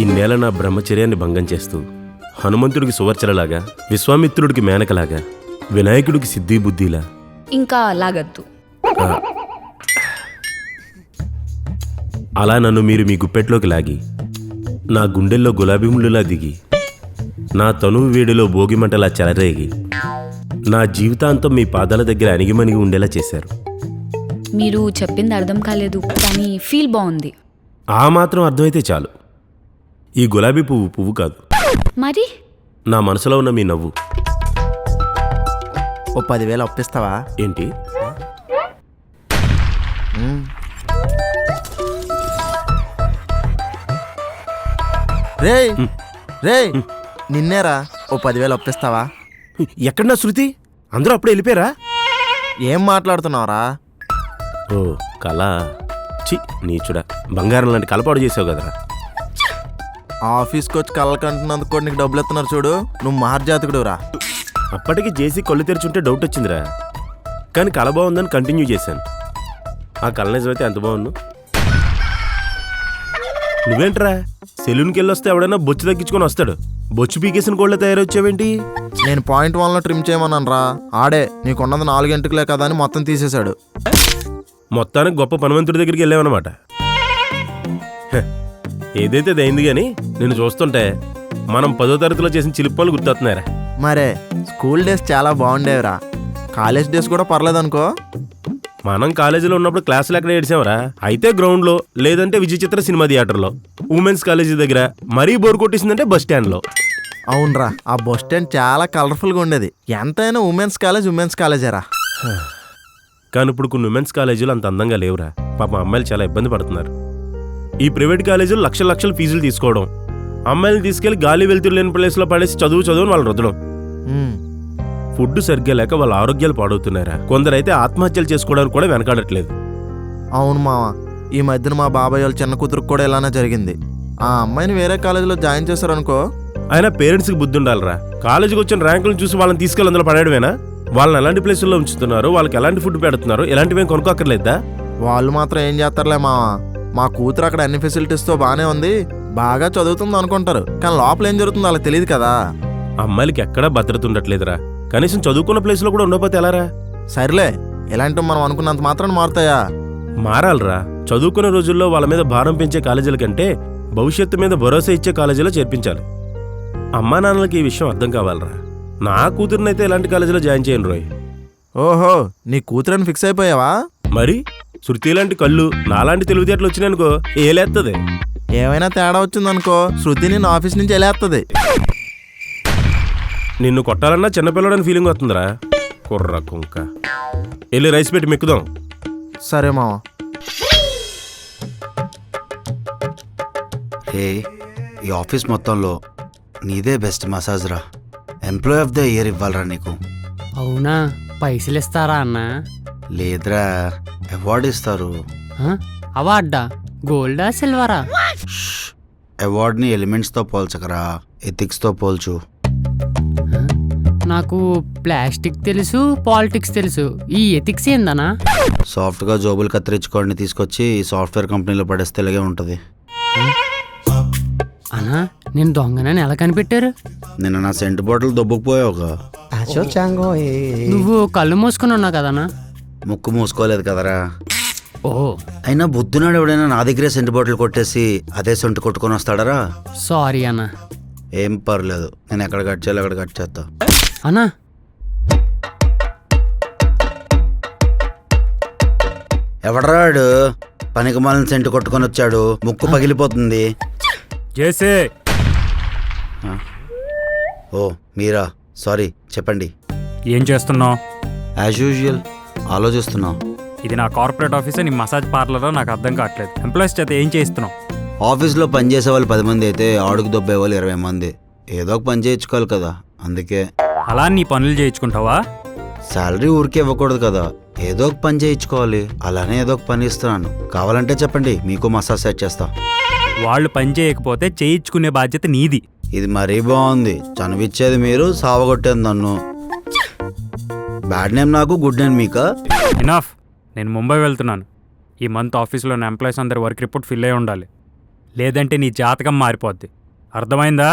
ఇన్నేళ్ళ నా బ్రహ్మచర్యాన్ని భంగం చేస్తూ హనుమంతుడికి సువర్చలలాగా, విశ్వామిత్రుడికి మేనకలాగా, వినాయకుడికి సిద్ధి బుద్ధిలా ఇంకా లాగద్దు. అలా నన్ను మీరు మీ గుప్పెట్లోకి లాగి, నా గుండెల్లో గులాబీ ముళ్ళులా దిగి, నా తనువు వేడిలో భోగిమంటలా చెలరేగి, నా జీవితాంతం మీ పాదాల దగ్గర అణిగిమణిగి ఉండేలా చేశారు. మీరు చెప్పింది అర్థం కాలేదు, కానీ ఫీల్ బాగుంది. ఆ మాత్రం అర్థమైతే చాలు. ఈ గులాబీ పువ్వు కాదు, మరి నా మనసులో ఉన్న మీ నవ్వు. ఓ 10,000 అప్పిస్తావా? ఏంటి? రేయ్ రేయ్ నిన్నేరా, ఓ 10,000 అప్పిస్తావా? ఎక్కడన్నా శృతి? అందరూ అప్పుడే వెళ్ళిపోయారా? ఏం మాట్లాడుతున్నావురా? ఓ కళ. చి నీచుడా, బంగారం లాంటి కలపాడు చేసావు కదరా. ఆఫీస్కి వచ్చి కళ్ళకంటున్నందుకు కూడా నీకు డబ్బులు ఇస్తున్నారు చూడు, నువ్వు మహర్జాతకుడు రా. అప్పటికి జేసీ కళ్ళు తెరిచుంటే డౌట్ వచ్చిందిరా, కానీ కళ బాగుందని కంటిన్యూ చేశాను. ఆ కళ నిజమైతే ఎంత బాగుండు. నువ్వేంట్రా సెలూన్కి వెళ్ళి వస్తే ఎవడైనా బొచ్చు తగ్గించుకొని వస్తాడు, బొచ్చు పీకేసిన కోళ్ళ తయారొచ్చావేంటి? నేను పాయింట్ 1లో ట్రిమ్ చేయమన్నాను రా, ఆడే నీకున్నది 4 గంటలే కదా అని మొత్తం తీసేశాడు. మొత్తానికి గొప్ప పనవంతుడి దగ్గరికి వెళ్ళావన్నమాట. ఏదైతే అది అయింది, కానీ నేను చూస్తుంటే మనం 10వ తరగతిలో చేసిన చిలిప్పాలు గుర్తొస్తున్నారా? మరే స్కూల్ డేస్ చాలా బాగుండేవిరా, కాలేజ్ డేస్ కూడా పర్లేదనుకో. మనం కాలేజీలో ఉన్నప్పుడు క్లాసులు ఎక్కడ ఏడ్చామరా? అయితే గ్రౌండ్లో, లేదంటే విజయచిత్ర సినిమా థియేటర్లో, ఉమెన్స్ కాలేజీ దగ్గర, మరీ బోర్ కొట్టేసిందంటే బస్ స్టాండ్లో. అవునరా, ఆ బస్ స్టాండ్ చాలా కలర్ఫుల్గా ఉండేది. ఎంతైనా ఉమెన్స్ కాలేజేరా. కానీ ఇప్పుడు కొన్ని ఉమెన్స్ కాలేజీలు అంత అందంగా లేవురా. పాపం అమ్మాయిలు చాలా ఇబ్బంది పడుతున్నారు. ఈ ప్రైవేట్ కాలేజీలు లక్షల ఫీజులు తీసుకోవడం, అమ్మాయిలు తీసుకెళ్లి గాలి వెళ్తురు లేని ప్లేస్లో పడేసి చదువు వాళ్ళని రుద్దడం, ఫుడ్ సరిగ్గా లేక వాళ్ళ ఆరోగ్యాలు పాడవుతున్నారా. కొందరైతే ఆత్మహత్యలు చేసుకోవడానికి కూడా వెనకాడట్లేదు. అవును మామ, ఈ మధ్యన మా బాబాయ్ వాళ్ళ చిన్న కూతురుకు కూడా ఇలానే జరిగింది. ఆ అమ్మాయిని వేరే కాలేజీలో జాయిన్ చేశారనుకో. అయినా పేరెంట్స్కి బుద్ధి ఉండాలిరా. కాలేజీకి వచ్చిన ర్యాంకులను చూసి వాళ్ళని తీసుకెళ్ళి అందులో పడేయడమేనా? వాళ్ళని ఎలాంటి ప్లేసుల్లో ఉంచుతున్నారు, వాళ్ళకి ఎలాంటి ఫుడ్ పెడుతున్నారు, ఇలాంటివేం కొనుక్కోక్కర్లేదా? వాళ్ళు మాత్రం ఏం చేస్తారులే మామ, మా కూతురు అక్కడ అన్ని ఫెసిలిటీస్తో బాగానే ఉంది, బాగా చదువుతుంది అనుకుంటారు, కానీ లోపల ఏం జరుగుతుందో వాళ్ళకి తెలియదు కదా. అమ్మాయిలకి ఎక్కడా భద్రత ఉండట్లేదురా. కనీసం చదువుకున్న ప్లేస్లో కూడా ఉండకపోతే ఎలారా? సర్లే, ఇలాంటివి మనం అనుకున్నంత మాత్రం మారుతాయా? మారాలరా. చదువుకునే రోజుల్లో వాళ్ళ మీద భారం పెంచే కాలేజీల కంటే భవిష్యత్తు మీద భరోసా ఇచ్చే కాలేజీలో చేర్పించాలి. అమ్మా నాన్నలకి ఈ విషయం అర్థం కావాలరా. నా కూతురునైతే ఇలాంటి కాలేజీలో జాయిన్ చేయను రోయ్. ఓహో, నీ కూతురని ఫిక్స్ అయిపోయావా? మరి శృతి లాంటి కళ్ళు, నాలాంటి తెలివితేటలు వచ్చినాయనుకో ఏలేస్తుంది. ఏమైనా తేడా వచ్చిందనుకో శృతిని నా ఆఫీస్ నుంచి వెళ్ళేస్తుంది. నిన్ను కొట్టాలన్నా చిన్నపిల్లడని ఫీలింగ్ వస్తుందిరా. కుర్ర కుంక. వెళ్ళి రైస్ పెట్టి మెక్కుదాం. సరే మామ. ఈ ఆఫీస్ మొత్తంలో నీదే బెస్ట్ మసాజ్ రా. ఎంప్లాయ్ ఆఫ్ ద ఇయర్ ఇవ్వాలరా నీకు. అవునా? పైసలు ఇస్తారా అన్న? లేదురా, అవార్డు ఇస్తారు. అవార్డా? గోల్డా సిల్వరా? అవార్డుని ఎలిమెంట్స్తో పోల్చకరా, ఎథిక్స్తో పోల్చు. నాకు ప్లాస్టిక్ తెలుసు, పాలిటిక్స్ తెలుసు, ఈ ఎథిక్స్ ఏందనా? సాఫ్ట్గా జోబులు కత్తిరించుకోండి తీసుకొచ్చి ఈ సాఫ్ట్వేర్ కంపెనీలో పడేస్తే ఇలాగే ఉంటుంది. అన్నా, నేను దొంగనని ఎలా కనిపెట్టారు? నిన్న నా సెంటు బాటిల్ దొబ్బుకుపోయావుగా. నువ్వు కళ్ళు మూసుకుని ఉన్నావు కదనా? ముక్కు మూసుకోలేదు కదరా. ఓ, అయినా బుద్ధునాడు ఎవడైనా నా దగ్గరే సెంటు బాటిల్ కొట్టేసి అదే సెంటు కొట్టుకొని వస్తాడరా? సారీ అన్నా. ఏం పర్లేదు, నేను ఎక్కడ కట్ చేయాలి అక్కడ కట్ చేస్తా. అన్నా, ఎవడరాడు పనికి మాలిన సెంటు కొట్టుకొని వచ్చాడు, ముక్కు పగిలిపోతుంది. చేసే. ఓ మీరా, సారీ చెప్పండి. ఏం చేస్తున్నావు? యాజ్ యూజువల్ ఆలోచిస్తున్నావు. ఇది నా కార్పొరేట్ ఆఫీసే, నీ మసాజ్ పార్లరో నాకు అర్థం కావట్లేదు. ఎంప్లాయీస్ చేత ఏం చేయిస్తున్నావు? ఆఫీస్లో పనిచేసే వాళ్ళు 10 మంది అయితే ఆడుకు దొబ్బే వాళ్ళు 20 మంది. ఏదో ఒక పని చేయించుకోవాలి కదా, అందుకే. అలా నీ పనులు చేయించుకుంటావా? శాలరీ ఊరికే ఇవ్వకూడదు కదా, ఏదో ఒక పని చేయించుకోవాలి. అలానే ఏదో ఒక పని ఇస్తున్నాను, కావాలంటే చెప్పండి, మీకు మసాజ్ సెట్ చేస్తా. వాళ్ళు పని చేయకపోతే చేయించుకునే బాధ్యత నీది. ఇది మరీ బాగుంది, చనువిచ్చేది మీరు, సావగొట్టేది నన్ను. బ్యాడ్ నేమ్ నాకు, గుడ్ నేమ్ మీకా? ఇనఫ్. నేను ముంబై వెళ్తున్నాను. ఈ మంత్ ఆఫీస్లో నా ఎంప్లాయీస్ అందరి వర్క్ రిపోర్ట్ ఫిల్ అయి ఉండాలి. లేదంటే నీ జాతకం మారిపోద్ది. అర్థమైందా?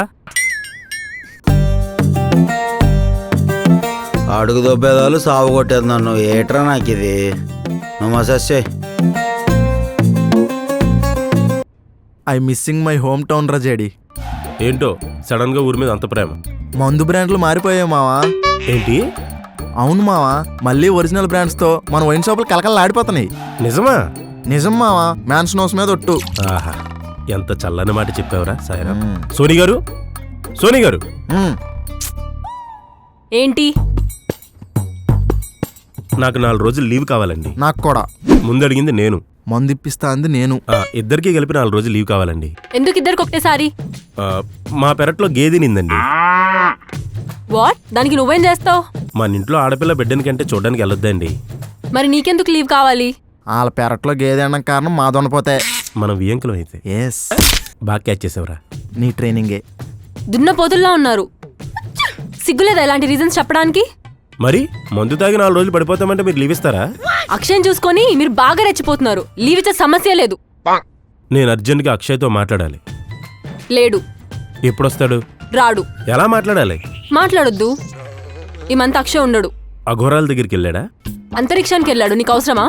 అడుగు దొబ్బేదాలు సాగు కొట్టేది నన్ను. ఏట్రా నాకు ఇది? నువ్వు మసాజ్ చేయి. I missing my home town రా జేడి. ఏంటో సడన్ గా ఊరి మీద అంత ప్రేమ మందు బ్రాండ్లు మారిపోయాయి మావా. ఏంటి? అవును మావా, మళ్ళీ ఒరిజినల్ బ్రాండ్స్తో మన వైన్ షాపులు కలకలలాడిపోతున్నాయి. నిజమా? నిజం మావా, మ్యాన్స్ నోస్ మీద ఒట్టు. ఆహా, ఎంత చల్లని మాట చెప్పావురా సాయిరామ్. సోనీ గారు, సోనీ గారు, మ్మ్. ఏంటి? నాకు 4 రోజులు లీవ్ కావాలండి. నాకు కూడా. ముందు అడిగింది నేను. మందు ఇప్పిస్తా అంది నేను. ఇద్దరికి కలిపి 4 రోజులు లీవ్ కావాలండి. ఎందుకు ఇద్దరికి ఒకటేసారి? మా పెరట్లో గేదె నిందండి. వాట్? దానికి నువ్వేం చేస్తావు? మన ఇంట్లో ఆడపిల్ల బిడ్డని కంటే చూడడానికి వెళ్ళొద్దండి. మరి నీకెందుకు లీవ్ కావాలి? వాళ్ళ పెరట్లో గేదె అనడం కారణం మా దొనపోతే. మనం వియంకులం అయితే. ఎస్, బాగా క్యాచ్ చేసావురా. నీ ట్రైనింగే. దున్నపోతుల్లా ఉన్నారు. సిగ్గులేదా ఇలాంటి రీజన్స్ చెప్పడానికి? మరి మందు తాగి 4 రోజులు పడిపోతామంటే మీరు లీవ్ ఇస్తారా? అక్షయం చూసుకొని మీరు బాగా రెచ్చిపోతున్నారు. లీవ్ ఇచ్చే సమస్య లేదు. నేను అర్జెంట్గా అక్షయ్తో మాట్లాడాలి. లేడు. ఎప్పుడొస్తాడు? రాడు. ఎలా మాట్లాడాలి? మాట్లాడొద్దు. ఈ మంత్ అక్షయ్ ఉండడు. అఘోరాల దగ్గరికి వెళ్ళాడా? అంతరిక్షానికి వెళ్ళాడు. నీకు అవసరమా?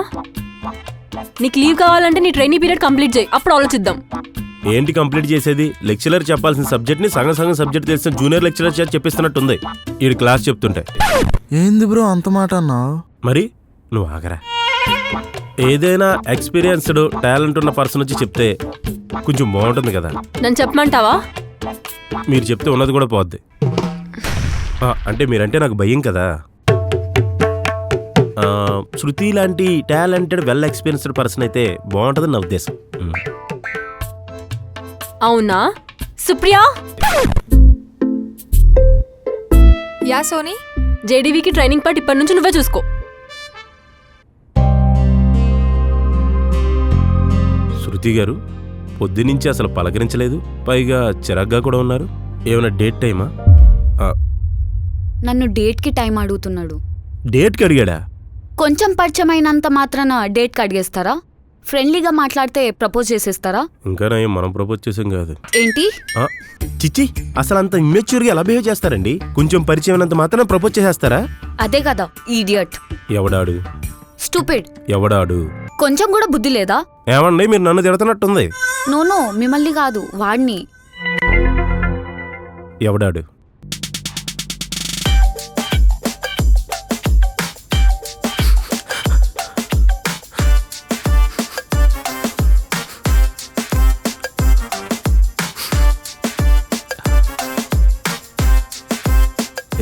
నీకు లీవ్ కావాలంటే నీ ట్రైనింగ్ పీరియడ్ కంప్లీట్ చేయి, అప్పుడు ఆలోచిద్దాం. ఏంటి కంప్లీట్ చేసేది? లెక్చరర్ చెప్పాల్సిన సబ్జెక్ట్ ని సగం సబ్జెక్ట్ తెలిసిన జూనియర్ లెక్చరర్ చేత చెప్పిస్తున్నట్టుంది ఈ క్లాస్ చెప్తుంటే. ఏంది బ్రో అంత మాట అన్నావు? మరి నువ్వు ఆగరా. ఏదైనా ఎక్స్పీరియన్స్డ్ టాలెంట్ ఉన్న పర్సన్ వచ్చి చెప్తే కొంచెం బాగుంటుంది కదా. నన్ను చెప్పమంటావా? మీరు చెప్తే ఉన్నది కూడా పోద్ది. అంటే మీరంటే నాకు భయం కదా. శృతి లాంటి టాలెంటెడ్ వెల్ ఎక్స్పీరియన్స్డ్ పర్సన్ అయితే బాగుంటుందని నా ఉద్దేశం. అవునా? సుప్రియా, యా సోనీ, జేడీవీకి ట్రైనింగ్ పార్ట్ ఇప్పటి నుంచి నువ్వే చూసుకో. శృతి గారు పొద్దునుంచి అసలు పలకరించలేదు, పైగా చిరాగ్గా కూడా ఉన్నారు. ఏమైనా డేట్ టైమా? నన్ను డేట్కి టైం అడుగుతున్నాడు. డేట్కి అడిగాడా? కొంచెం పరిచయం అయినంత మాత్రాన డేట్కి అడిగేస్తారా? ఫ్రెండ్లీగా మాట్లాడితే ప్రపోజ్ చేసేస్తారా? ఇంకా మనం ప్రపోజ్ చేసాం కాదు. ఏంటి? చిచ్చి, అసలు అంత ఇమ్మెచ్యూర్గా ఎలా బిహేవ్ చేస్తారండి? కొంచెం పరిచయం అయినంత మాత్రం ప్రపోజ్ చేసేస్తారా? అదే కదా ఈడియట్. ఎవడాడు? స్టూపిడ్. ఎవడాడు? కొంచెం కూడా బుద్ధి లేదా? ఏమండి మీరు నన్ను తిడుతున్నట్టుంది. నో మిమ్మల్ని కాదు, వాడిని. ఎవడాడు?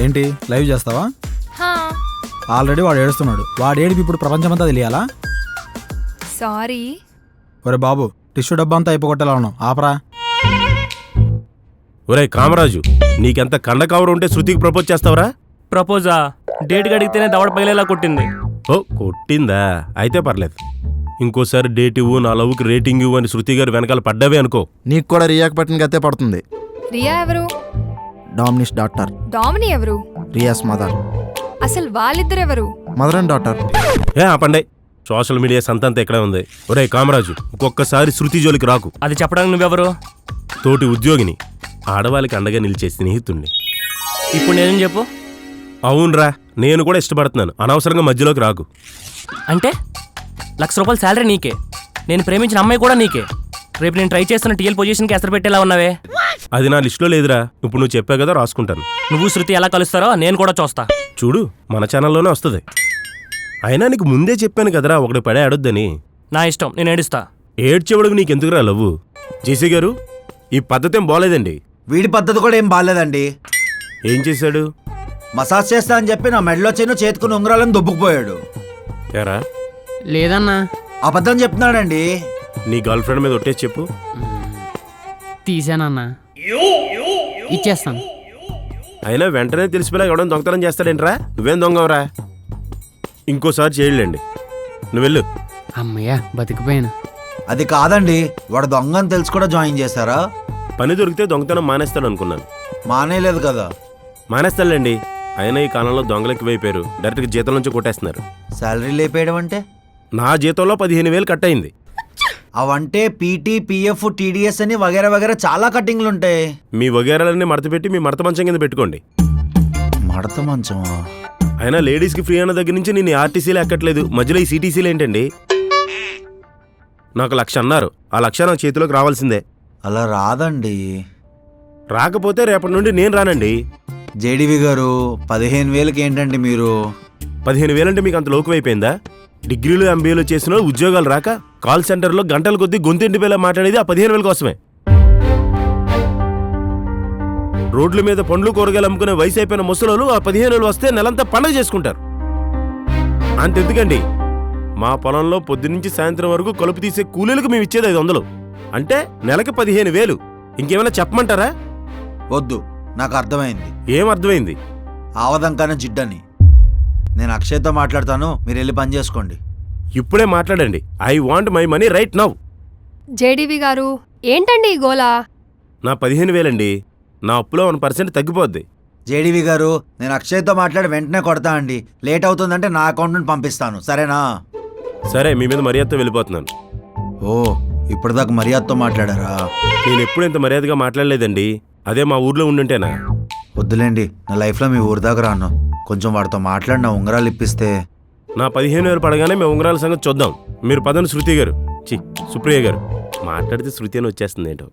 ఏంటి లైవ్ చేస్తావా? హా. ఆల్రెడీ వాడు ఏడుస్తున్నాడు. వాడు ఏడిపి ఇప్పుడు ప్రపంచమంతా తెలియాలా? సారీ. ఒరే బాబు, టిష్యూ డబ్బా అంతా అయిపోగొట్టేలా ఉన్నావు, ఆపరా. ఒరే కామరాజు, నీకెంత కండ కవర్ ఉంటే శృతికి ప్రపోజ్ చేస్తావరా? ప్రపోజా? డేట్ అడిగితేనే దవడ పగిలేలా కొట్టింది. ఓ కొట్టిందా? అయితే పర్లేదు. ఇంకోసారి డేట్ ఇవ్వు, నా లవ్కి రేటింగ్ ఇవ్వు అని శృతి గారు వెనకాల పడ్డావే అనుకో, నీకు కూడా రియాకి పట్టిన గతే పడుతుంది. రియా ఎవరు? డామినిష్ డాక్టర్. డామిని ఎవరు? రియాస్ మదర్. అసలు వాళ్ళిద్దరెవరు? Mother and doctor. ఆపండే. సోషల్ మీడియా సంతంతా ఎక్కడే ఉంది. ఒరే కామరాజు, ఇంకొకసారి శృతి జోలికి రాకు. అది చెప్పడానికి నువ్వెవరు? తోటి ఉద్యోగిని, ఆడవాళ్ళకి అండగా నిలిచే స్నేహితుణ్ణి. ఇప్పుడు నేనేం చెప్పు? అవునరా, నేను కూడా ఇష్టపడుతున్నాను. అనవసరంగా మధ్యలోకి రాకు. అంటే 1,00,000 రూపాయలు శాలరీ నీకే, నేను ప్రేమించిన అమ్మాయి కూడా నీకే. రేపు నేను ట్రై చేస్తున్న టీఎల్ పొజిషన్కి ఎసరు పెట్టేలా ఉన్నావే. అది నా లిస్టులో లేదురా. ఇప్పుడు నువ్వు చెప్పావు కదా, రాసుకుంటాను. నువ్వు శృతి ఎలా కలుస్తారో నేను కూడా చూస్తా. చూడు, మన ఛానల్లోనే వస్తుంది. అయినా నీకు ముందే చెప్పాను కదరా ఒకటి పడే ఆడొద్దని. నా ఇష్టం, నేను ఏడుస్తా. ఏడ్చేవాడికి నీకెందుకురా లవ్వు? జేసీ గారు, ఈ పద్ధతి ఏం బాగోలేదండి. వీడి పద్ధతి కూడా ఏం బాలేదండి. ఏం చేశాడు? మసాజ్ చేస్తా అని చెప్పి నా మెడలో చేను చేతుకుని ఉంగరాలను దొబ్బుకుపోయాడు. ఏరా, లేదన్నా. అబద్ధం చెప్తున్నాడండి. నీ గర్ల్ ఫ్రెండ్ మీద ఒట్టేసి చెప్పు. తీసానన్నా, ఇచ్చేస్తాను. అయినా వెంటనే తెలిసిపోయినా ఎవడని దొంగతనం చేస్తాడేంట్రా? నువ్వేం దొంగవరా? ఇంకోసారి చేయలేండి. నువ్వు వెళ్ళు. అమ్మయ్యా, బతికిపోయాను. అది కాదండి, వాడు దొంగ అని తెలిసి కూడా జాయిన్ చేశారా? పని దొరికితే దొంగతనం మానేస్తాడు అనుకున్నాను. మానేలేదు కదా. మానేస్తాడులేండి. అయినా ఈ కాలంలో దొంగలు ఎక్కువైపోయారు. డైరెక్ట్గా జీతం నుంచి కొట్టేస్తున్నారు. శాలరీ లేపేయడం అంటే? నా జీతంలో 15,000 కట్ అయింది. అవంటే పీటీ పిఎఫ్ టీడీఎస్ అని వగేరా వగేరా చాలా కట్టింగ్లు ఉంటాయి. మీ వగేరాలన్నీ మడత పెట్టి మీ మడత మంచం కింద పెట్టుకోండి. మడత మంచమా? అయినా లేడీస్కి ఫ్రీ అన్న దగ్గర నుంచి నేను ఆర్టీసీలో ఎక్కట్లేదు, మధ్యలో ఈ సిటీసీలు ఏంటండి? నాకు 1,00,000 అన్నారు, ఆ 1,00,000 నాకు చేతిలోకి రావాల్సిందే. అలా రాదండి. రాకపోతే రేపటి నుండి నేను రానండి. జేడీవి గారు 15,000కి ఏంటండి మీరు? 15,000 అంటే మీకు అంత లోకువైపోయిందా? డిగ్రీలు ఎంబీఏలు చేసిన వాళ్ళు ఉద్యోగాలు రాక కాల్ సెంటర్లో గంటల కొద్దీ గొంతింటిపేలా మాట్లాడేది ఆ 15,000 కోసమే. రోడ్ల మీద పండ్లు కూరగాయలు అమ్ముకునే వయసు అయిపోయిన ముసలోళ్ళు ఆ 15,000 వస్తే నెలంతా పండగ చేసుకుంటారు. అంతెందుకండి, మా పొలంలో పొద్దునుంచి సాయంత్రం వరకు కలుపు తీసే కూలీలకు మేము ఇచ్చేది 500, అంటే నెలకి 15,000. ఇంకేమైనా చెప్పమంటారా? వద్దు, నాకు అర్థమైంది. ఏం అర్థమైంది? ఆవదంకాన జిడ్డని. నేను అక్షయ్తో మాట్లాడతాను, మీరు వెళ్ళి పని చేసుకోండి. ఇప్పుడే మాట్లాడండి. I want my money right now. JDV గారు ఏంటండి ఈ గోలా? నా 15,000 అండి. నా అప్పులో 1% తగ్గిపోద్ది. జేడీవి గారు, నేను అక్షయ్తో మాట్లాడి వెంటనే కొడతా అండి. లేట్ అవుతుందంటే నా అకౌంట్ నుండి పంపిస్తాను, సరేనా? సరే, మీ మీద మర్యాదతో వెళ్ళిపోతున్నాను. ఓ, ఇప్పటిదాకా మర్యాదతో మాట్లాడారా? నేను ఎప్పుడు ఇంత మర్యాదగా మాట్లాడలేదండి. అదే మా ఊర్లో ఉండుంటేనా? వద్దులేండి, నా లైఫ్లో మీ ఊరి దాకా రాను. కొంచెం వాడితో మాట్లాడిన ఉంగరాలు ఇప్పిస్తే. నా 15,000 పడగానే మేము ఉంగరాల సంగతి చూద్దాం. మీరు పదండి శృతి గారు, సుప్రియ గారు. మాట్లాడితే శృతి అని వచ్చేస్తుంది ఏంటో.